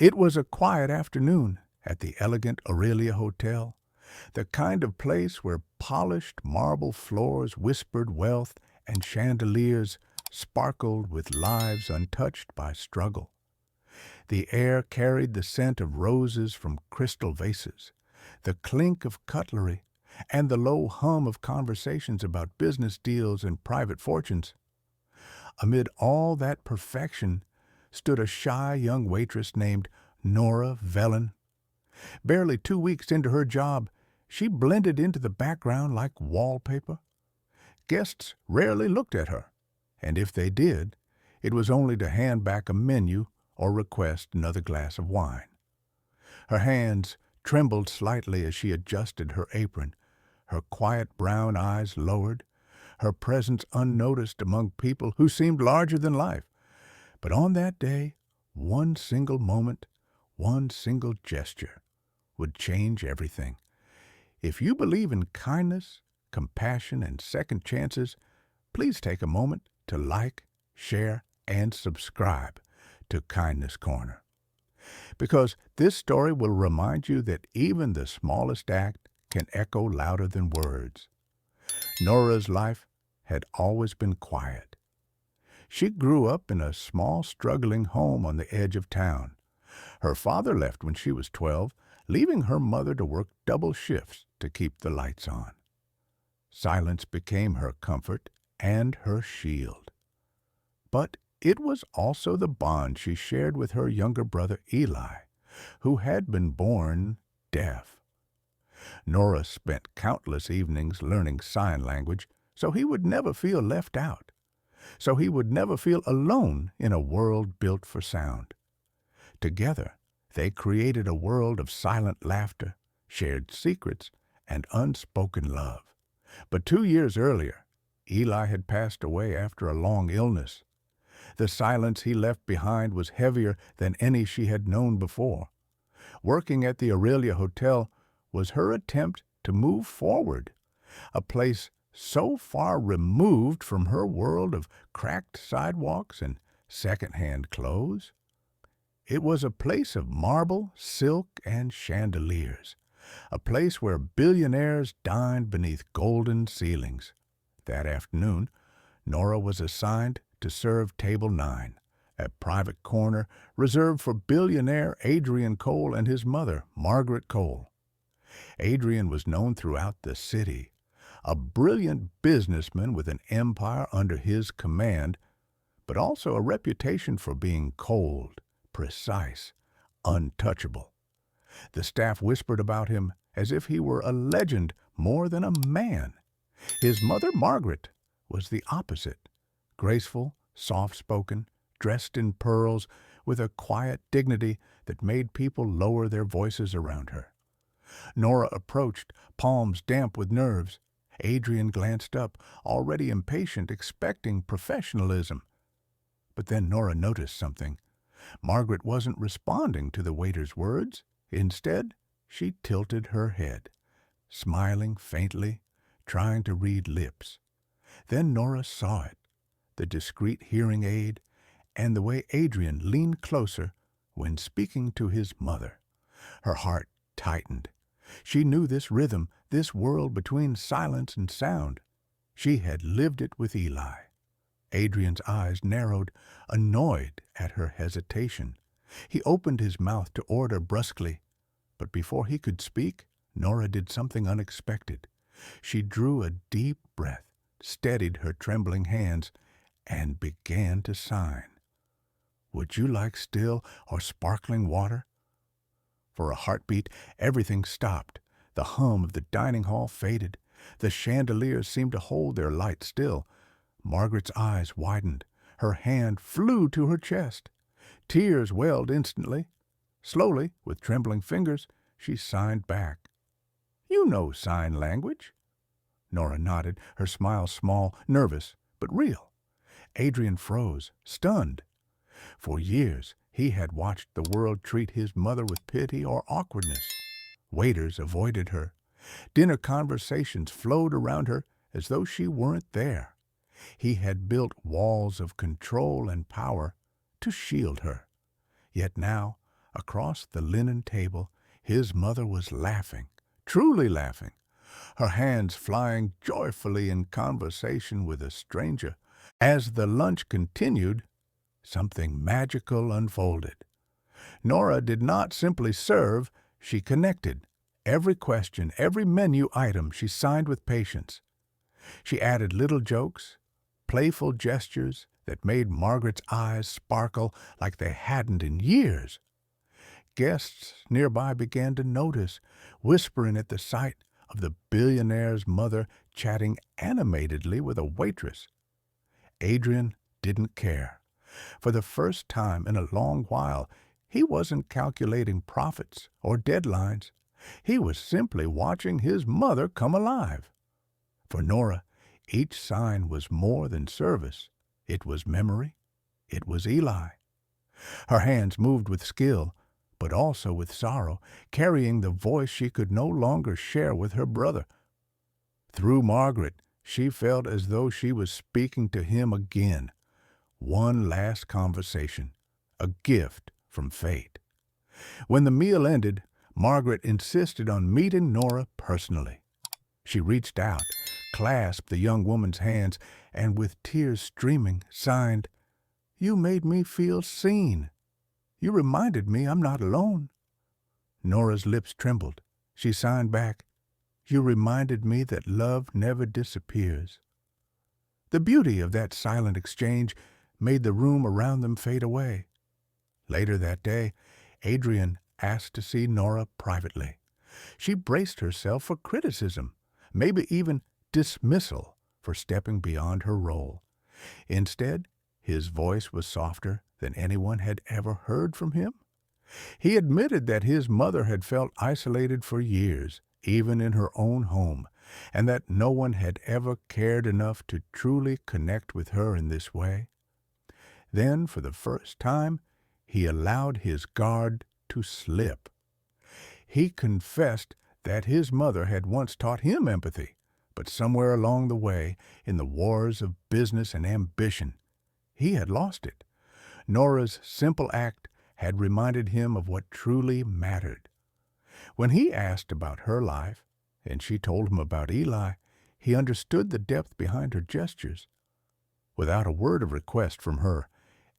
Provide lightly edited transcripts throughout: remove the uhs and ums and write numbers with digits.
It was a quiet afternoon at the elegant Aurelia Hotel, the kind of place where polished marble floors whispered wealth and chandeliers sparkled with lives untouched by struggle. The air carried the scent of roses from crystal vases, the clink of cutlery, and the low hum of conversations about business deals and private fortunes. Amid all that perfection stood a shy young waitress named Nora Velen. Barely 2 weeks into her job, she blended into the background like wallpaper. Guests rarely looked at her, and if they did, it was only to hand back a menu or request another glass of wine. Her hands trembled slightly as she adjusted her apron, her quiet brown eyes lowered, her presence unnoticed among people who seemed larger than life. But on that day, one single moment, one single gesture would change everything. If you believe in kindness, compassion, and second chances, please take a moment to like, share, and subscribe to Kindness Corner. Because this story will remind you that even the smallest act can echo louder than words. Nora's life had always been quiet. She grew up in a small, struggling home on the edge of town. Her father left when she was 12, leaving her mother to work double shifts to keep the lights on. Silence became her comfort and her shield. But it was also the bond she shared with her younger brother Eli, who had been born deaf. Nora spent countless evenings learning sign language so he would never feel left out, so he would never feel alone in a world built for sound. Together, they created a world of silent laughter, shared secrets, and unspoken love. But 2 years earlier, Eli had passed away after a long illness. The silence he left behind was heavier than any she had known before. Working at the Aurelia Hotel was her attempt to move forward, a place so far removed from her world of cracked sidewalks and second-hand clothes. It was a place of marble, silk, and chandeliers, a place where billionaires dined beneath golden ceilings. That afternoon, Nora was assigned to serve Table 9, a private corner reserved for billionaire Adrian Cole and his mother, Margaret Cole. Adrian was known throughout the city, a brilliant businessman with an empire under his command, but also a reputation for being cold, precise, untouchable. The staff whispered about him as if he were a legend more than a man. His mother, Margaret, was the opposite, graceful, soft-spoken, dressed in pearls, with a quiet dignity that made people lower their voices around her. Nora approached, palms damp with nerves. Adrian glanced up, already impatient, expecting professionalism. But then Nora noticed something. Margaret wasn't responding to the waiter's words. Instead, she tilted her head, smiling faintly, trying to read lips. Then Nora saw it, the discreet hearing aid, and the way Adrian leaned closer when speaking to his mother. Her heart tightened. She knew this rhythm, this world between silence and sound. She had lived it with Eli. Adrian's eyes narrowed, annoyed at her hesitation. He opened his mouth to order brusquely, but before he could speak, Nora did something unexpected. She drew a deep breath, steadied her trembling hands, and began to sign. "Would you like still or sparkling water?" For a heartbeat, everything stopped. The hum of the dining hall faded. The chandeliers seemed to hold their light still. Margaret's eyes widened. Her hand flew to her chest. Tears welled instantly. Slowly, with trembling fingers, she signed back. "You know sign language." Nora nodded, her smile small, nervous, but real. Adrian froze, stunned. For years, he had watched the world treat his mother with pity or awkwardness. Waiters avoided her. Dinner conversations flowed around her as though she weren't there. He had built walls of control and power to shield her. Yet now, Across the linen table, his mother was laughing, truly laughing, her hands flying joyfully in conversation with a stranger. As the lunch continued, something magical unfolded. Nora did not simply serve, she connected. Every question, every menu item she signed with patience. She added little jokes, playful gestures that made Margaret's eyes sparkle like they hadn't in years. Guests nearby began to notice, whispering at the sight of the billionaire's mother chatting animatedly with a waitress. Adrian didn't care. For the first time in a long while, he wasn't calculating profits or deadlines. He was simply watching his mother come alive. For Nora, each sign was more than service. It was memory. It was Eli. Her hands moved with skill, but also with sorrow, carrying the voice she could no longer share with her brother. Through Margaret, she felt as though she was speaking to him again. One last conversation, a gift from fate. When the meal ended, Margaret insisted on meeting Nora personally. She reached out, clasped the young woman's hands, and with tears streaming, signed, "You made me feel seen. You reminded me I'm not alone." Nora's lips trembled. She signed back, "You reminded me that love never disappears." The beauty of that silent exchange made the room around them fade away. Later that day, Adrian asked to see Nora privately. She braced herself for criticism, maybe even dismissal for stepping beyond her role. Instead, his voice was softer than anyone had ever heard from him. He admitted that his mother had felt isolated for years, even in her own home, and that no one had ever cared enough to truly connect with her in this way. Then, for the first time, he allowed his guard to slip. He confessed that his mother had once taught him empathy, but somewhere along the way, in the wars of business and ambition, he had lost it. Nora's simple act had reminded him of what truly mattered. When he asked about her life, and she told him about Eli, he understood the depth behind her gestures. Without a word of request from her,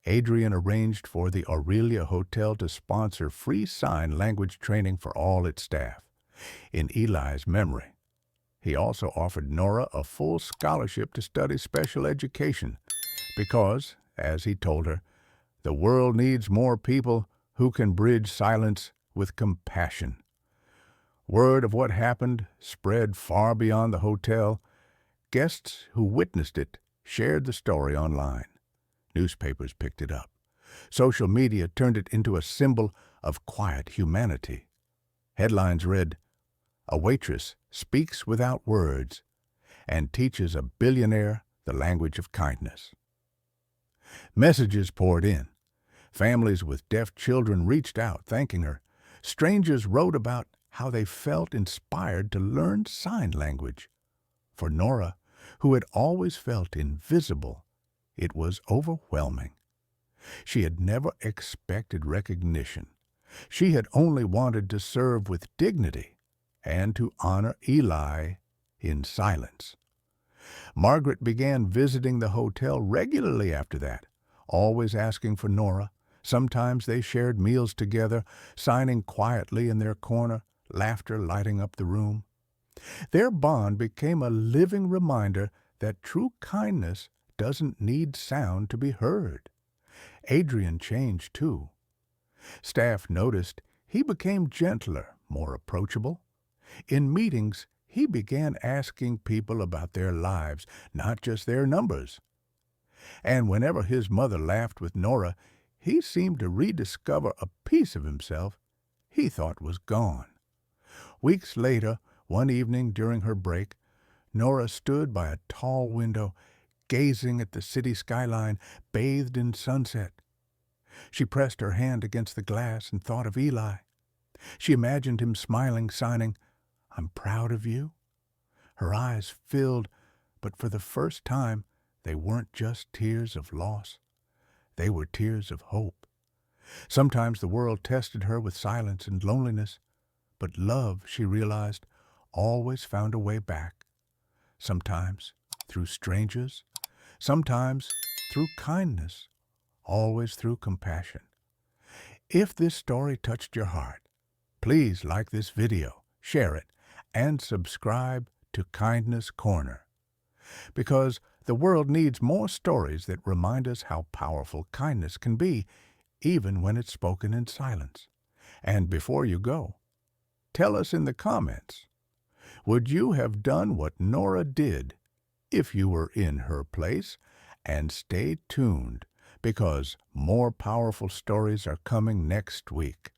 Adrian arranged for the Aurelia Hotel to sponsor free sign language training for all its staff, in Eli's memory. He also offered Nora a full scholarship to study special education because, as he told her, the world needs more people who can bridge silence with compassion. Word of what happened spread far beyond the hotel. Guests who witnessed it shared the story online. Newspapers picked it up. Social media turned it into a symbol of quiet humanity. Headlines read, "A waitress speaks without words and teaches a billionaire the language of kindness." Messages poured in. Families with deaf children reached out, thanking her. Strangers wrote about how they felt inspired to learn sign language. For Nora, who had always felt invisible, it was overwhelming. She had never expected recognition. She had only wanted to serve with dignity and to honor Eli in silence. Margaret began visiting the hotel regularly after that, always asking for Nora. Sometimes they shared meals together, signing quietly in their corner, laughter lighting up the room. Their bond became a living reminder that true kindness doesn't need sound to be heard. Adrian changed too. Staff noticed he became gentler, more approachable. In meetings, he began asking people about their lives, not just their numbers. And whenever his mother laughed with Nora, he seemed to rediscover a piece of himself he thought was gone. Weeks later, one evening during her break, Nora stood by a tall window, gazing at the city skyline bathed in sunset. She pressed her hand against the glass and thought of Eli. She imagined him smiling, signing, "I'm proud of you." Her eyes filled, but for the first time, they weren't just tears of loss. They were tears of hope. Sometimes the world tested her with silence and loneliness, but love, she realized, always found a way back. Sometimes through strangers, sometimes through kindness, always through compassion. If this story touched your heart, please like this video, share it, and subscribe to Kindness Corner. Because the world needs more stories that remind us how powerful kindness can be, even when it's spoken in silence. And before you go, tell us in the comments, would you have done what Nora did if you were in her place? And stay tuned, because more powerful stories are coming next week.